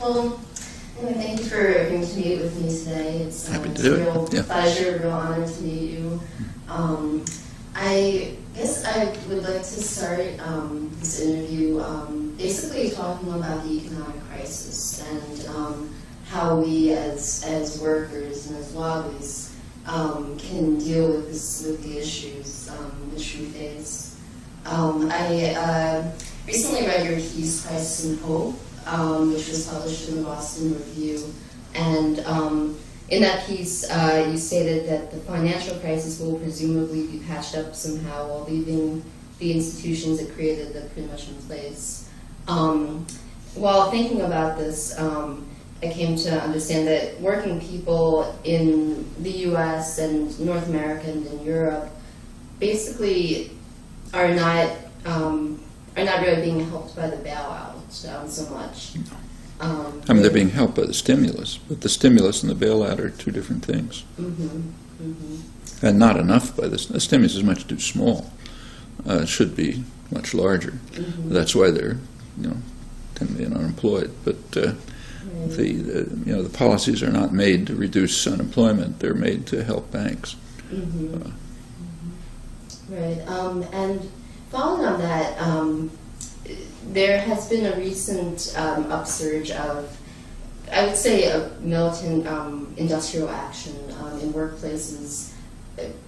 Well, anyway, thank you for agreeing to meet with me today. It's Happy to it's do a real it. Yeah. pleasure, real honor to meet you. I guess I would like to start this interview basically talking about the economic crisis and how we as workers and as lobbies can deal with the issues which we face. I recently read your piece, Crisis and Hope, which was published in the Boston Review, and in that piece you stated that the financial crisis will presumably be patched up somehow while leaving the institutions that created them pretty much in place. While thinking about this, I came to understand that working people in the U.S. and North America and in Europe basically are not really being helped by the bailout so much. I mean, they're being helped by the stimulus, but the stimulus and the bailout are two different things. And not enough by this. The stimulus is much too small. It should be much larger. That's why they're, 10 million unemployed. But the policies are not made to reduce unemployment. They're made to help banks. Right. And following on that, there has been a recent upsurge of, I would say, a militant industrial action in workplaces,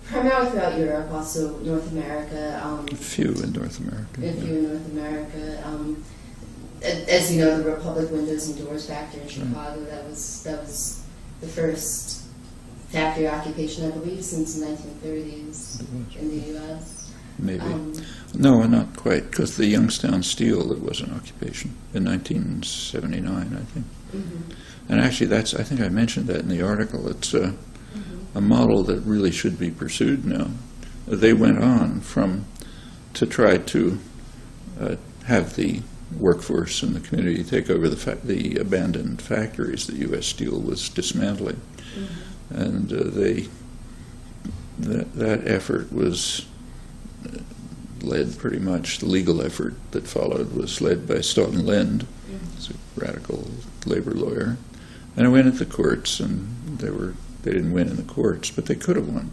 primarily throughout Europe, also North America. A few in North America. As you know, the Republic Windows and Doors factory in Chicago, that was the first factory occupation, I believe, since the 1930s in the U.S. Maybe. No, not quite, because the Youngstown Steel, it was an occupation in 1979, I think. And actually, I think I mentioned that in the article. It's a model that really should be pursued now. They went on to try to have the workforce and the community take over the abandoned factories that U.S. Steel was dismantling. And that effort was led pretty much, the legal effort that followed was led by Stoughton Lind, who's a radical labor lawyer. And it went into the courts, and they didn't win in the courts, but they could have won.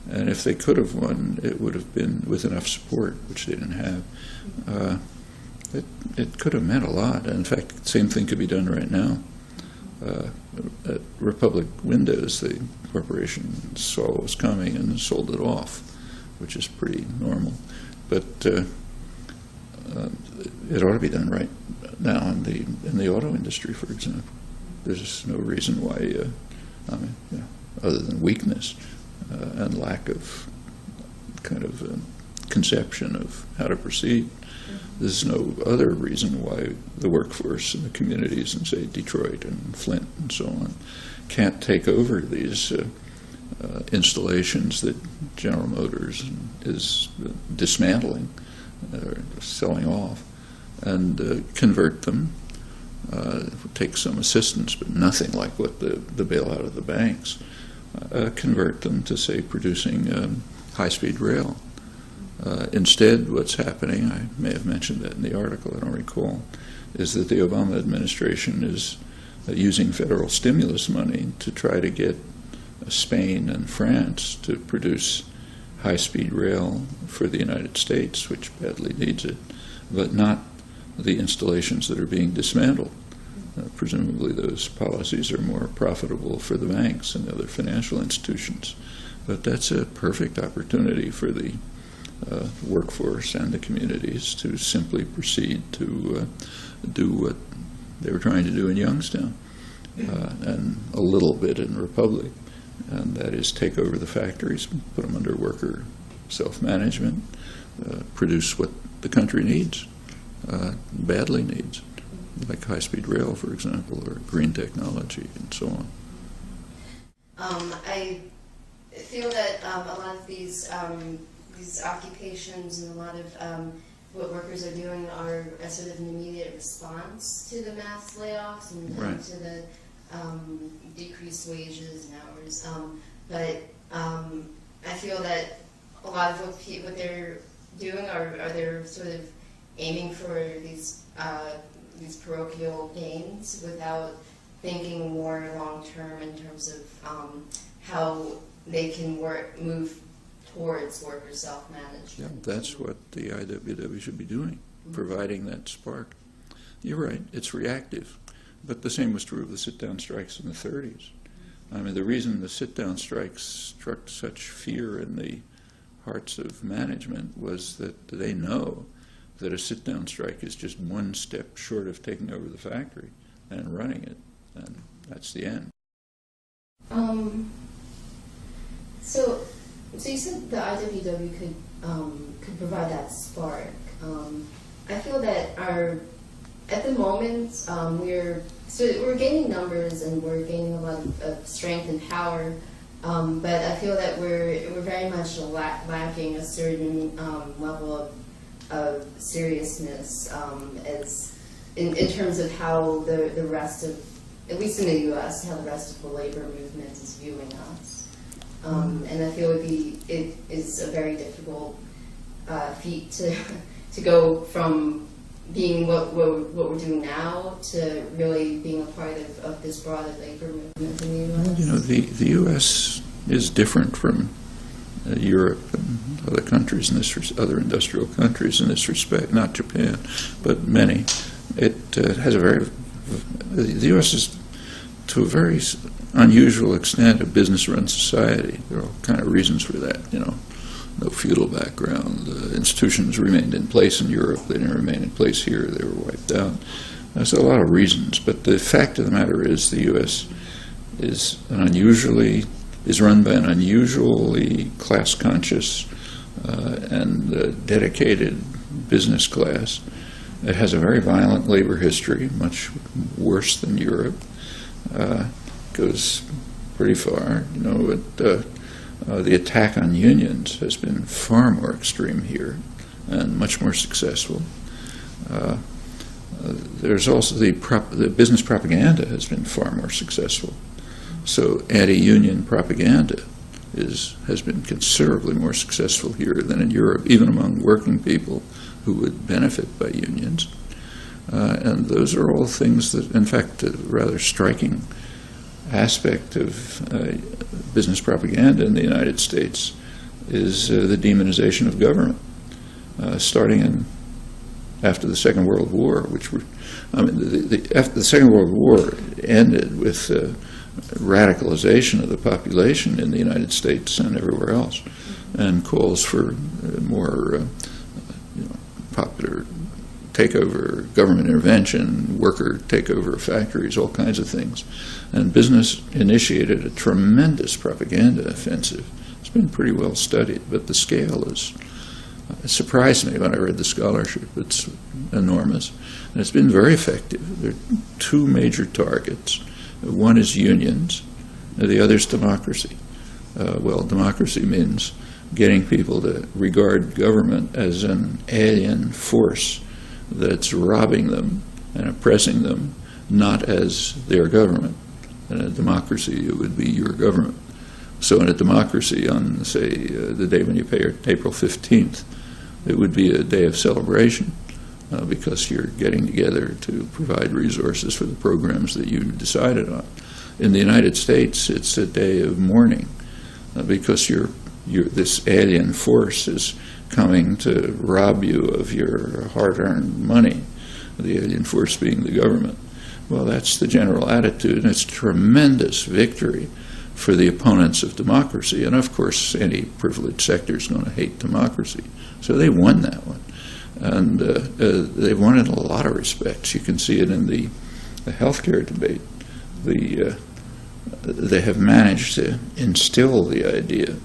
And if they could have won, it would have been with enough support, which they didn't have. It could have meant a lot. And in fact, the same thing could be done right now. At Republic Windows, the corporation saw what was coming and sold it off, which is pretty normal. But it ought to be done right now in the auto industry, for example. There's just no reason why, other than weakness and lack of kind of conception of how to proceed. There's no other reason why the workforce and the communities in, say, Detroit and Flint and so on can't take over these installations that General Motors is dismantling, selling off, and convert them. Take some assistance, but nothing like what the bailout of the banks. Convert them to, say, producing high-speed rail. Instead, what's happening, I may have mentioned that in the article, I don't recall, is that the Obama administration is using federal stimulus money to try to get Spain and France to produce high-speed rail for the United States, which badly needs it, but not the installations that are being dismantled. Presumably those policies are more profitable for the banks and other financial institutions. But that's a perfect opportunity for the workforce and the communities to simply proceed to do what they were trying to do in Youngstown and a little bit in Republic, and that is take over the factories, put them under worker self-management, produce what the country needs, badly needs, like high-speed rail, for example, or green technology, and so on. I feel that a lot of these occupations and a lot of what workers are doing are a sort of an immediate response to the mass layoffs and to the decreased wages and hours. But I feel that a lot of what they're doing are they're sort of aiming for these these parochial gains without thinking more long term in terms of how they can move towards worker self-management. Yeah, that's what the IWW should be doing, providing that spark. You're right, it's reactive, but the same was true of the sit-down strikes in the 30s. I mean, the reason the sit-down strikes struck such fear in the hearts of management was that they know that a sit-down strike is just one step short of taking over the factory and running it, and that's the end. So you said the IWW could provide that spark. I feel that at the moment we're gaining numbers and we're gaining a lot of strength and power, but I feel that we're very much lacking a certain level of seriousness as in terms of how the rest of, at least in the U.S., how the rest of the labor movement is viewing us. And I feel it is a very difficult feat to go from being what we're doing now to really being a part of this broader labor movement in the U.S. You know, the U.S. is different from Europe and other countries in this, other industrial countries in this respect. Not Japan, but many. It has the U.S. is to a very unusual extent a business-run society. There are all kind of reasons for that. You know, no feudal background. Institutions remained in place in Europe. They didn't remain in place here. They were wiped out. There's a lot of reasons, but the fact of the matter is the U.S. is run by an unusually class-conscious and dedicated business class. It has a very violent labor history, much worse than Europe. Goes pretty far. You know, the attack on unions has been far more extreme here and much more successful. There's also the business propaganda has been far more successful. So anti-union propaganda has been considerably more successful here than in Europe, even among working people who would benefit by unions. And those are all things that, in fact, a rather striking aspect of business propaganda in the United States is the demonization of government, starting after the Second World War, after the Second World War ended with radicalization of the population in the United States and everywhere else, and calls for more popular takeover, government intervention, worker takeover of factories, all kinds of things. And business initiated a tremendous propaganda offensive. It's been pretty well studied, but the scale it surprised me when I read the scholarship. It's enormous. And it's been very effective. There are two major targets. One is unions, and the other is democracy. Democracy means getting people to regard government as an alien force that's robbing them and oppressing them, not as their government. In a democracy, it would be your government. So in a democracy, on, say, the day when you pay April 15th, it would be a day of celebration because you're getting together to provide resources for the programs that you decided on. In the United States, it's a day of mourning because this alien force is coming to rob you of your hard-earned money, the alien force being the government. Well, that's the general attitude, and it's a tremendous victory for the opponents of democracy. And, of course, any privileged sector is going to hate democracy. So they won that one. And they won in a lot of respects. You can see it in the healthcare debate. They have managed to instill the idea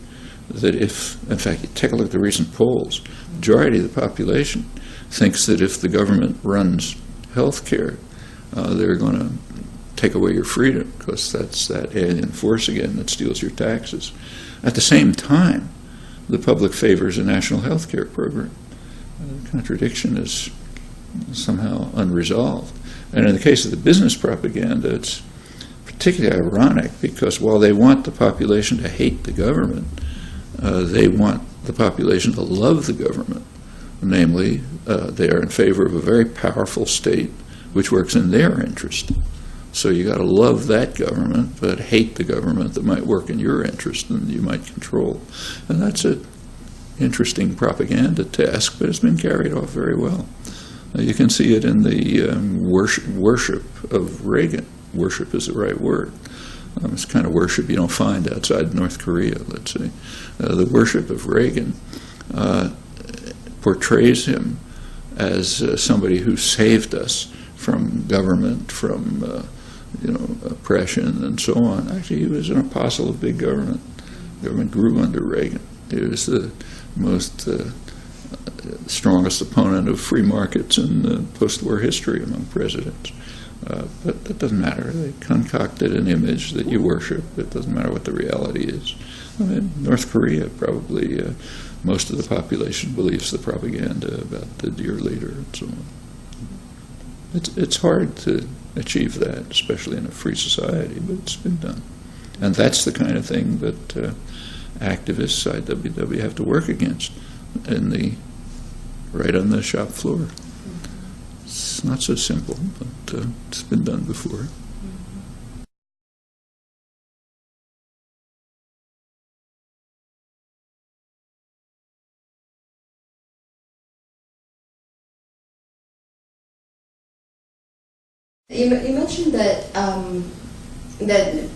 that if, in fact, you take a look at the recent polls, the majority of the population thinks that if the government runs health care, they're going to take away your freedom because that's that alien force again that steals your taxes. At the same time, the public favors a national health care program. The contradiction is somehow unresolved. And in the case of the business propaganda, it's particularly ironic because while they want the population to hate the government, they want the population to love the government. Namely, they are in favor of a very powerful state which works in their interest. So you got to love that government, but hate the government that might work in your interest and you might control. And that's an interesting propaganda task, but it's been carried off very well. You can see it in the worship of Reagan. Worship is the right word. It's the kind of worship you don't find outside North Korea, let's say. The worship of Reagan portrays him as somebody who saved us from government, from oppression and so on. Actually, he was an apostle of big government. Government grew under Reagan. He was the most strongest opponent of free markets in post-war history among presidents. But that doesn't matter. They concocted an image that you worship. It doesn't matter what the reality is. I mean, North Korea, probably most of the population believes the propaganda about the dear leader and so on. It's hard to achieve that, especially in a free society, but it's been done. And that's the kind of thing that activists, IWW, have to work against right on the shop floor. It's not so simple, but it's been done before. You mentioned that the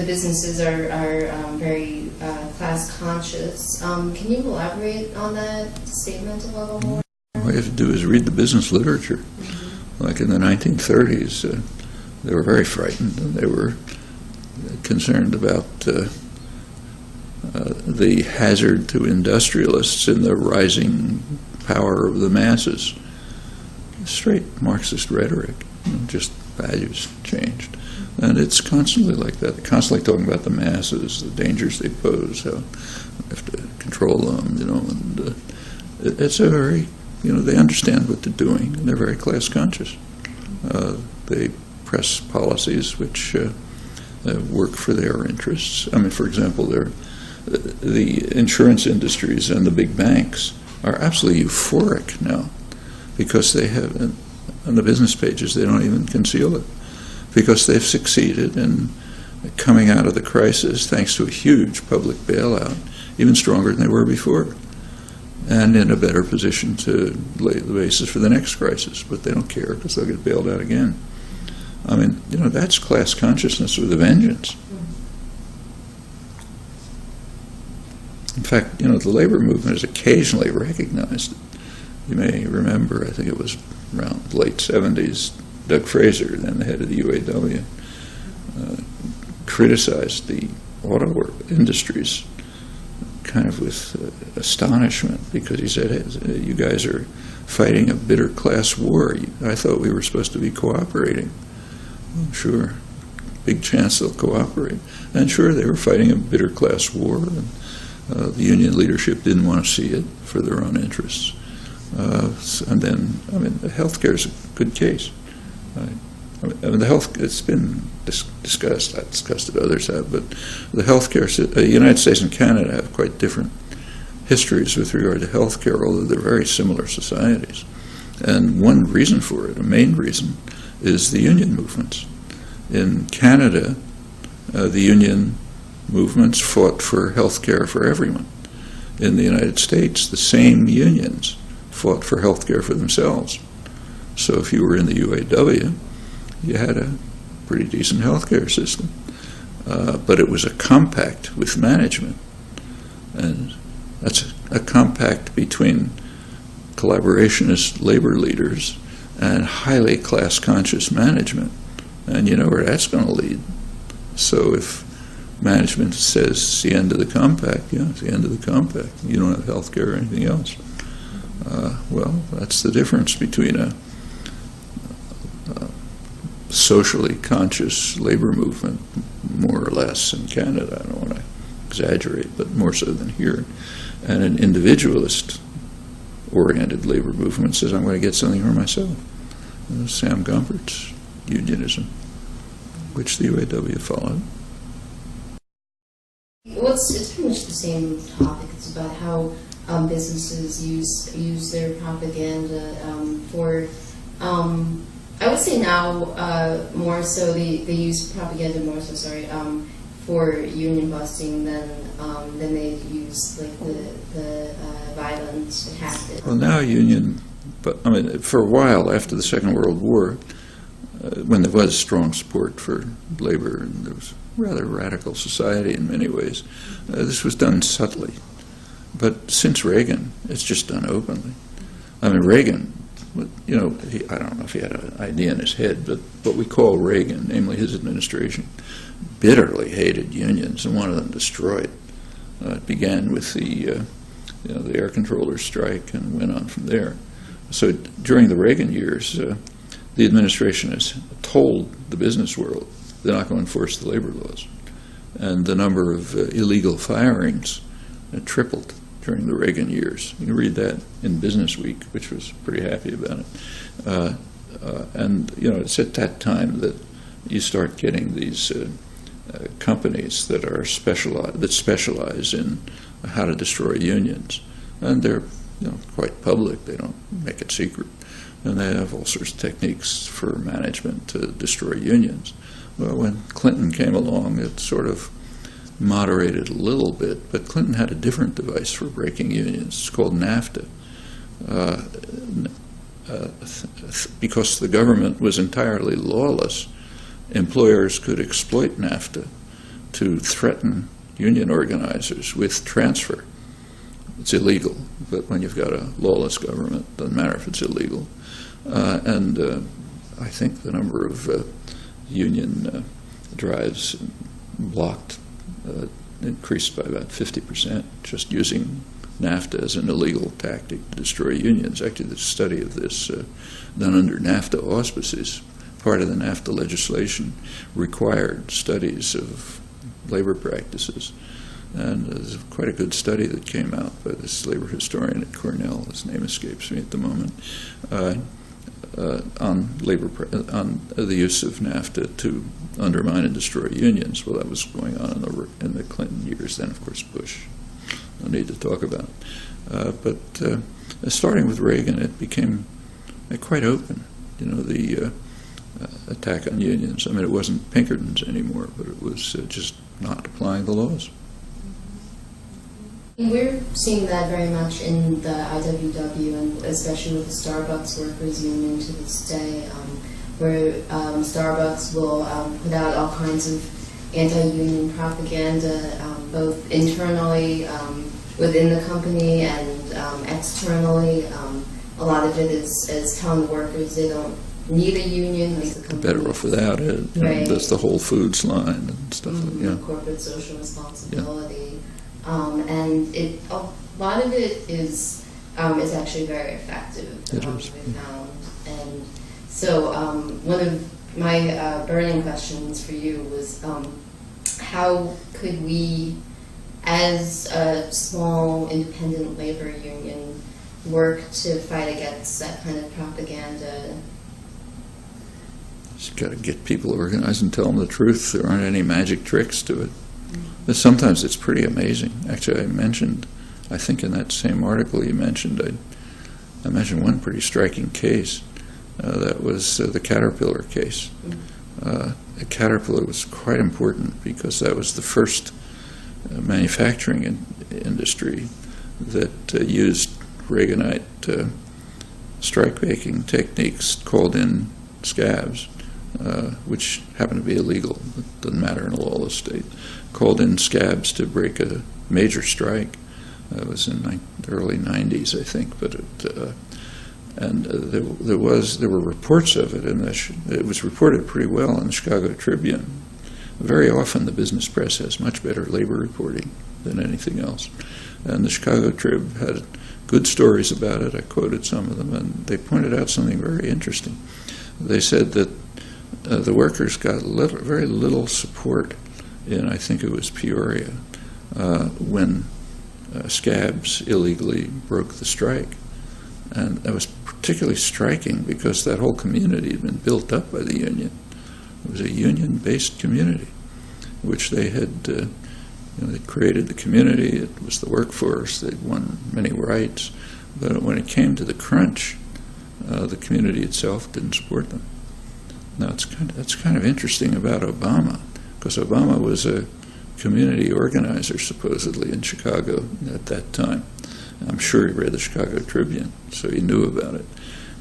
businesses are very class conscious. Can you elaborate on that statement a little more? All you have to do is read the business literature. Mm-hmm. Like in the 1930s, they were very frightened, and they were concerned about the hazard to industrialists in the rising power of the masses. Straight Marxist rhetoric, just values changed. And it's constantly like that. They're constantly talking about the masses, the dangers they pose, how we have to control them, and it's a very, they understand what they're doing, and they're very class conscious. They press policies which work for their interests. I mean, for example, the insurance industries and the big banks are absolutely euphoric now, because they have, on the business pages, they don't even conceal it, because they've succeeded in coming out of the crisis thanks to a huge public bailout, even stronger than they were before, and in a better position to lay the basis for the next crisis. But they don't care, because they'll get bailed out again. I mean, that's class consciousness with a vengeance. In fact, the labor movement has occasionally recognized it. You may remember, I think it was around the late 70s, Doug Fraser, then the head of the UAW, criticized the auto industries kind of with astonishment, because he said, hey, you guys are fighting a bitter class war. I thought we were supposed to be cooperating. Well, sure, big chance they'll cooperate. And sure, they were fighting a bitter class war, and the union leadership didn't want to see it for their own interests. And then, healthcare is a good case. It's been discussed. I've discussed it, others have, but the healthcare, the United States and Canada have quite different histories with regard to healthcare, although they're very similar societies. And one reason for it, a main reason, is the union movements. In Canada, the union movements fought for healthcare for everyone. In the United States, the same unions fought for health care for themselves. So if you were in the UAW, you had a pretty decent health care system. But it was a compact with management. And that's a compact between collaborationist labor leaders and highly class-conscious management. And you know where that's going to lead. So if management says it's the end of the compact, it's the end of the compact. You don't have health care or anything else. Well, that's the difference between a socially conscious labor movement, more or less in Canada, I don't want to exaggerate, but more so than here, and an individualist-oriented labor movement says, I'm going to get something for myself. Sam Gompert's unionism, which the UAW followed. Well, it's pretty much the same topic. It's about how businesses use their propaganda for. I would say now more so they use propaganda more so. Sorry. For union busting than they use like the violent tactics. Well, now union, but I mean, for a while after the Second World War, when there was strong support for labor and there was a rather radical society in many ways, this was done subtly. But since Reagan, it's just done openly. I mean, Reagan, you know, I don't know if he had an idea in his head, but what we call Reagan, namely his administration, bitterly hated unions and wanted them destroyed. It began with the air controllers strike and went on from there. So during the Reagan years, the administration has told the business world they're not going to enforce the labor laws. And the number of illegal firings tripled during the Reagan years. You can read that in Business Week, which was pretty happy about it. And you know, it's at that time that you start getting these companies that are specialize in how to destroy unions, and they're quite public. They don't make it secret, and they have all sorts of techniques for management to destroy unions. Well, when Clinton came along, it sort of moderated a little bit, but Clinton had a different device for breaking unions. It's called NAFTA. Because the government was entirely lawless, employers could exploit NAFTA to threaten union organizers with transfer. It's illegal, but when you've got a lawless government, it doesn't matter if it's illegal. And I think the number of union drives blocked increased by about 50%, just using NAFTA as an illegal tactic to destroy unions. Actually, the study of this done under NAFTA auspices, part of the NAFTA legislation required studies of labor practices. And there's quite a good study that came out by this labor historian at Cornell, his name escapes me at the moment, on the use of NAFTA to undermine and destroy unions. Well, that was going on in the Clinton years. Then, of course, Bush. No need to talk about it. But starting with Reagan, it became quite open. You know, the attack on unions. I mean, it wasn't Pinkerton's anymore, but it was just not applying the laws. We're seeing that very much in the IWW, and especially with the Starbucks Workers Union to this day, where Starbucks will put out all kinds of anti-union propaganda, both internally within the company and externally. A lot of it is telling the workers they don't need a union. Better off without it. Right. That's the Whole Foods line and stuff. Corporate social responsibility. And a lot of it is actually very effective. It is. We found. And so one of my burning questions for you was how could we, as a small independent labor union, work to fight against that kind of propaganda? Just got to get people organized and tell them the truth. There aren't any magic tricks to it. But sometimes it's pretty amazing. Actually, I think in that same article you mentioned, I mentioned one pretty striking case. That was the Caterpillar case. Caterpillar was quite important because that was the first manufacturing industry that used Reaganite strike-breaking techniques called in scabs, which happened to be illegal. It doesn't matter in a lawless state. Called in scabs to break a major strike. It was in the early 90s, I think, but there were reports of it, and it was reported pretty well in the Chicago Tribune. Very often the business press has much better labor reporting than anything else. And the Chicago Trib had good stories about it. I quoted some of them, and they pointed out something very interesting. They said that the workers got very little support in, I think it was Peoria, when scabs illegally broke the strike. And that was particularly striking because that whole community had been built up by the union. It was a union-based community, which they had They created the community. It was the workforce. They'd won many rights. But when it came to the crunch, the community itself didn't support them. Now, that's kind of interesting about Obama, because Obama was a community organizer, supposedly, in Chicago at that time. I'm sure he read the Chicago Tribune, so he knew about it.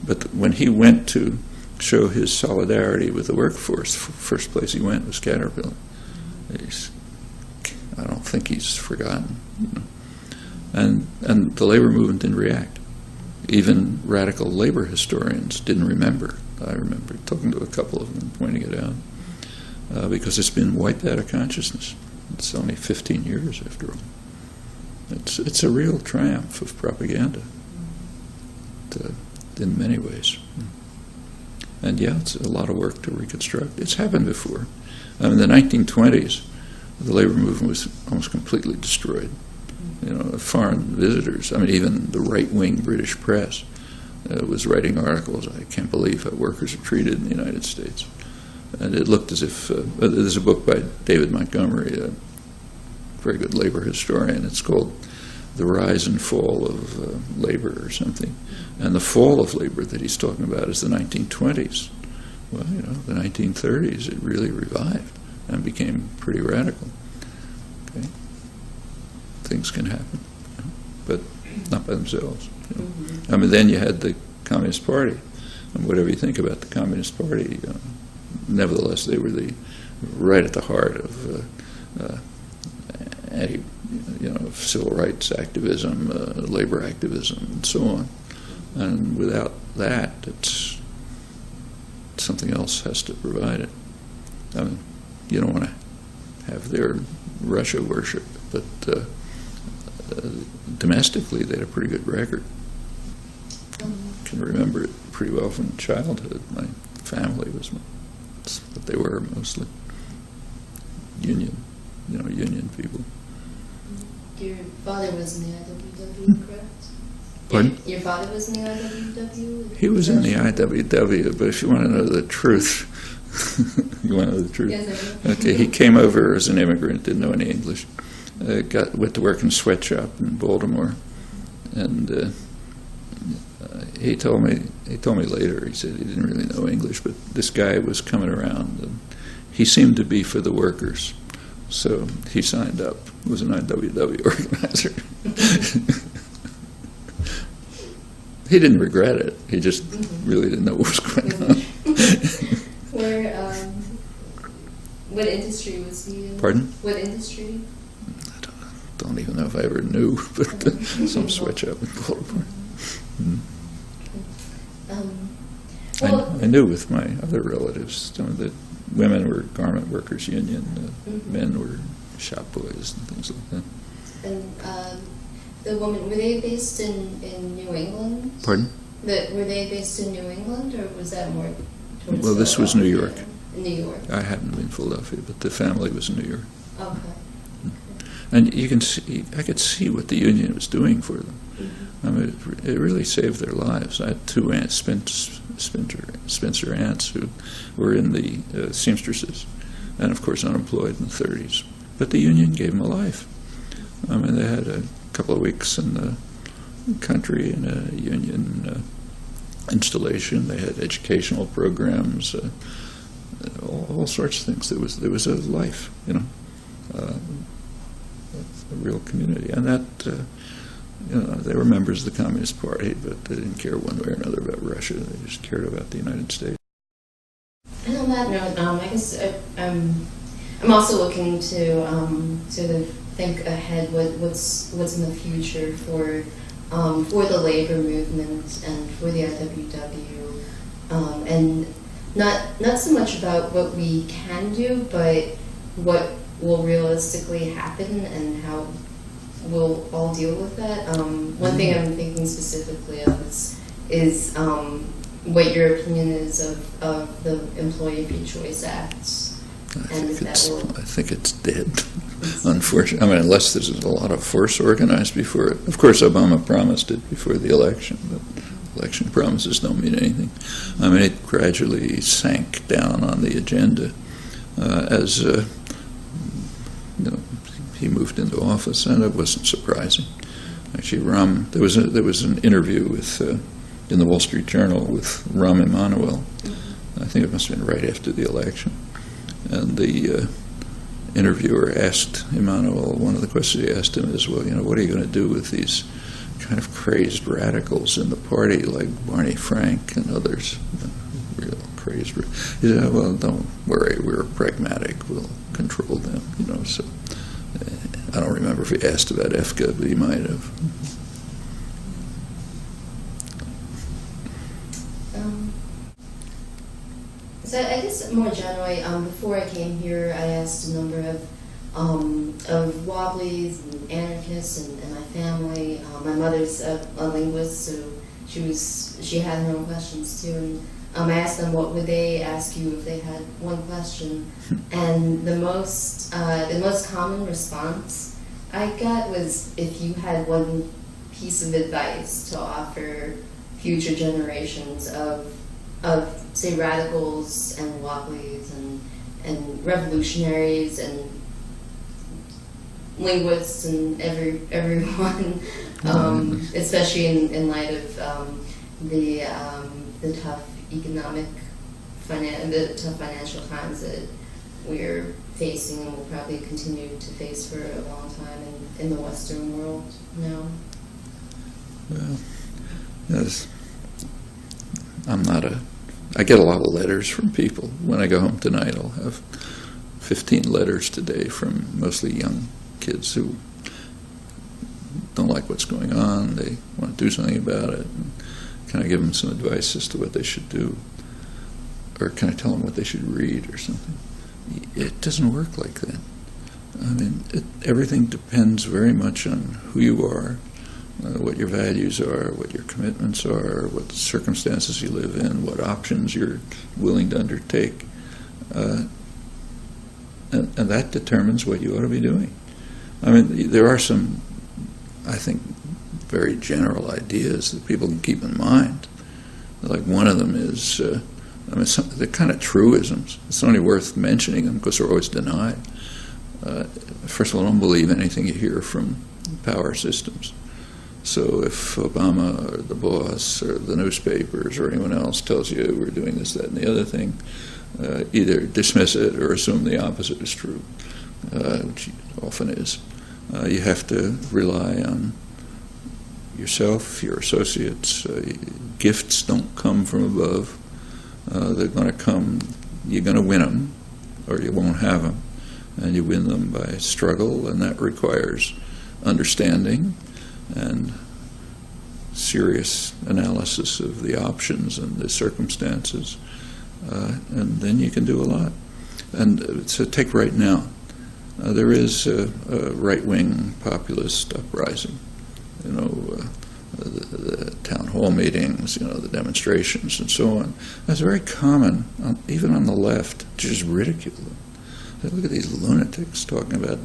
But when he went to show his solidarity with the workforce, first place he went was Caterpillar. I don't think he's forgotten. And the labor movement didn't react. Even radical labor historians didn't remember. I remember talking to a couple of them, pointing it out, because it's been wiped out of consciousness. It's only 15 years after all. It's a real triumph of propaganda, in many ways. And yeah, it's a lot of work to reconstruct. It's happened before. In the 1920s, the labor movement was almost completely destroyed. Foreign visitors, even the right-wing British press was writing articles, I can't believe how workers are treated in the United States. And it looked as if, there's a book by David Montgomery, a very good labor historian. It's called The Rise and Fall of Labor or something. And the fall of labor that he's talking about is the 1920s. Well, the 1930s, it really revived and became pretty radical. Okay? Things can happen, but not by themselves. Then you had the Communist Party, and whatever you think about the Communist Party, nevertheless, they were right at the heart of of civil rights activism, labor activism, and so on. And without that, something else has to provide it. You don't want to have their Russia worship, but domestically, they had a pretty good record. I can remember it pretty well from childhood. My family was what they were mostly. Union people. Your father was in the IWW, correct? Pardon? Your father was in the IWW? He was in the IWW, but if you want to know the truth, you want to know the truth? Yes, I do. Okay, he came over as an immigrant, didn't know any English. Went to work in a sweatshop in Baltimore, and he told me later. He said he didn't really know English, but this guy was coming around, and he seemed to be for the workers, so he signed up. Was an IWW organizer. He didn't regret it. He just really didn't know what was going on. What industry was he in? Pardon? What industry? Don't even know if I ever knew, but some sweatshop in Baltimore. I knew with my other relatives, some of the women were garment workers union, men were shop boys and things like that. And the women, were they based in New England? Pardon? Were they based in New England, or was that more towards Well, this was New York. In New York. I hadn't been in Philadelphia, but the family was in New York. Okay. And I could see what the union was doing for them. It really saved their lives. I had two aunts, Spencer aunts, who were in the seamstresses, and of course unemployed in the 30s. But the union gave them a life. They had a couple of weeks in the country in a union installation. They had educational programs, all sorts of things. There was a life, a real community, and that they were members of the Communist Party, but they didn't care one way or another about Russia. They just cared about the United States. And on that note, I guess I'm also looking to sort of think ahead what's in the future for the labor movement and for the IWW, and not so much about what we can do, but what will realistically happen and how we'll all deal with that. One thing I'm thinking specifically of is what your opinion is of the Employee Free Choice Act. I think it's dead, unfortunately. Unless there's a lot of force organized before it. Of course, Obama promised it before the election, but election promises don't mean anything. It gradually sank down on the agenda as he moved into office, and it wasn't surprising. Actually, there was an interview with in the Wall Street Journal with Rahm Emanuel. I think it must have been right after the election, and the interviewer asked Emanuel, one of the questions he asked him is, well, what are you going to do with these kind of crazed radicals in the party like Barney Frank and others? Real crazed. He said, well, don't worry, we're pragmatic, we'll control them, so I don't remember if he asked about EFCA, but he might have. So I guess more generally, before I came here, I asked a number of wobblies and anarchists and my family. My mother's a linguist, so she had her own questions too. And I asked them what would they ask you if they had one question, and the most common response I got was if you had one piece of advice to offer future generations of say radicals and wobblies and revolutionaries and linguists and everyone, especially in light of the tough financial times that we're facing and will probably continue to face for a long time in the Western world now. Well, yes. I get a lot of letters from people. When I go home tonight, I'll have 15 letters today from mostly young kids who don't like what's going on. They want to do something about it. And can I give them some advice as to what they should do? Or can I tell them what they should read or something? It doesn't work like that. I mean, everything depends very much on who you are, what your values are, what your commitments are, what circumstances you live in, what options you're willing to undertake. And that determines what you ought to be doing. I mean, there are some, I think, very general ideas that people can keep in mind. Like one of them is, they're kind of truisms. It's only worth mentioning them because they're always denied. First of all, don't believe anything you hear from power systems. So if Obama or the boss or the newspapers or anyone else tells you we're doing this, that, and the other thing, either dismiss it or assume the opposite is true, which it often is. You have to rely on yourself, your associates. Gifts don't come from above. They're going to come, you're going to win them, or you won't have them. And you win them by struggle, and that requires understanding and serious analysis of the options and the circumstances. And then you can do a lot. And so take right now. There is a right-wing populist uprising. The town hall meetings, the demonstrations, and so on. That's very common, even on the left, to just ridicule them. Look at these lunatics talking about,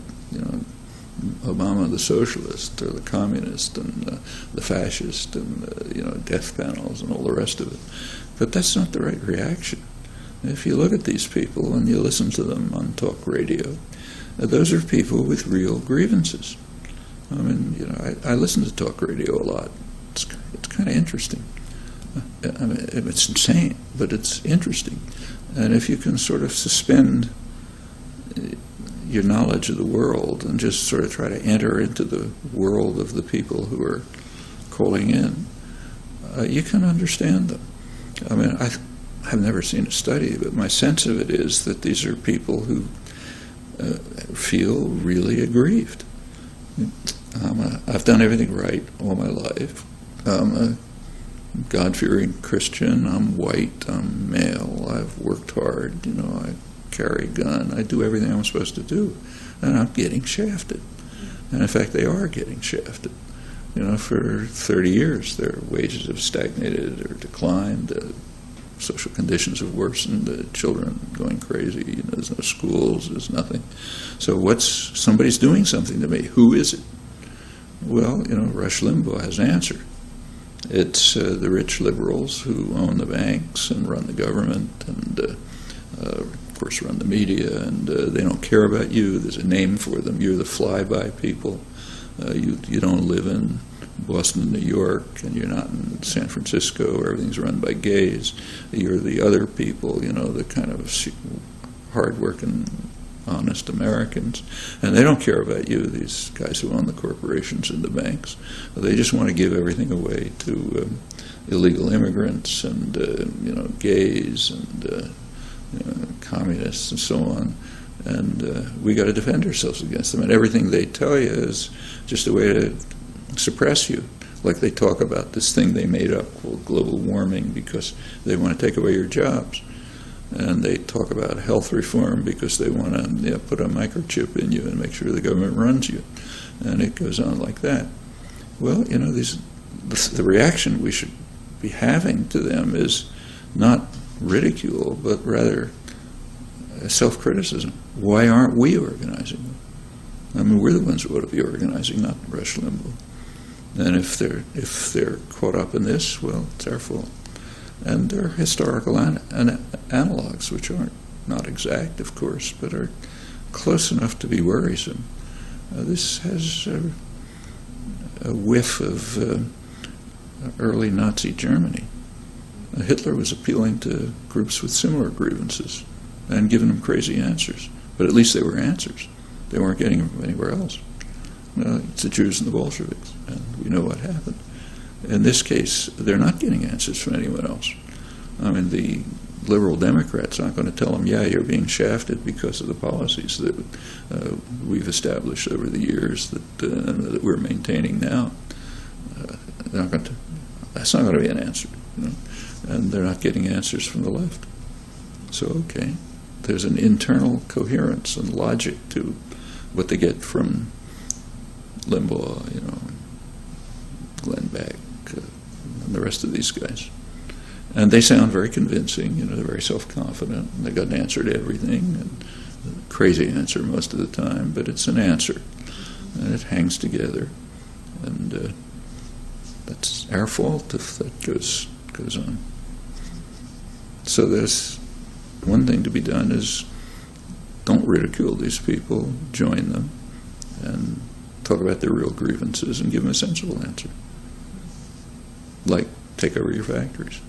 Obama the socialist or the communist and the fascist and death panels and all the rest of it. But that's not the right reaction. If you look at these people and you listen to them on talk radio, those are people with real grievances. I mean, I listen to talk radio a lot. It's kind of interesting. I mean, it's insane, but it's interesting. And if you can sort of suspend your knowledge of the world and just sort of try to enter into the world of the people who are calling in, you can understand them. I mean, I've never seen a study, but my sense of it is that these are people who feel really aggrieved. I've done everything right all my life. I'm a God-fearing Christian. I'm white. I'm male. I've worked hard. I carry a gun. I do everything I'm supposed to do. And I'm getting shafted. And in fact, they are getting shafted. For 30 years, their wages have stagnated or declined. Social conditions have worsened. The children going crazy. There's no schools. There's nothing. So somebody's doing something to me. Who is it? Well, Rush Limbaugh has an answer. It's the rich liberals who own the banks and run the government and course, run the media, and they don't care about you. There's a name for them. You're the flyby people. You don't live in Boston, New York, and you're not in San Francisco, where everything's run by gays. You're the other people, the kind of hard-working, honest Americans. And they don't care about you, these guys who own the corporations and the banks. They just want to give everything away to illegal immigrants and, gays and communists and so on. And we got to defend ourselves against them. And everything they tell you is just a way to suppress you. Like they talk about this thing they made up called global warming because they want to take away your jobs. And they talk about health reform because they want to put a microchip in you and make sure the government runs you. And it goes on like that. Well, the reaction we should be having to them is not ridicule, but rather self-criticism. Why aren't we organizing them? I mean, we're the ones who ought to be organizing, not Rush Limbaugh. And if they're caught up in this, well, it's our fault. And there are historical analogs, which are not exact, of course, but are close enough to be worrisome. This has a whiff of early Nazi Germany. Hitler was appealing to groups with similar grievances and giving them crazy answers. But at least they were answers. They weren't getting them from anywhere else. It's the Jews and the Bolsheviks, and we know what happened. In this case, they're not getting answers from anyone else. I mean, the liberal Democrats aren't going to tell them, yeah, you're being shafted because of the policies that we've established over the years that we're maintaining now. That's not going to be an answer. And they're not getting answers from the left. So, okay, there's an internal coherence and logic to what they get from Limbaugh, Glenn Beck, and the rest of these guys. And they sound very convincing, they're very self-confident, and they got an answer to everything, and a crazy answer most of the time, but it's an answer, and it hangs together, and that's our fault if that goes on. So there's one thing to be done is don't ridicule these people, join them, and talk about their real grievances and give them a sensible answer. Like, take over your factories.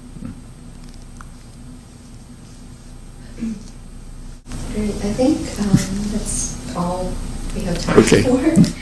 Great. I think that's all we have time for.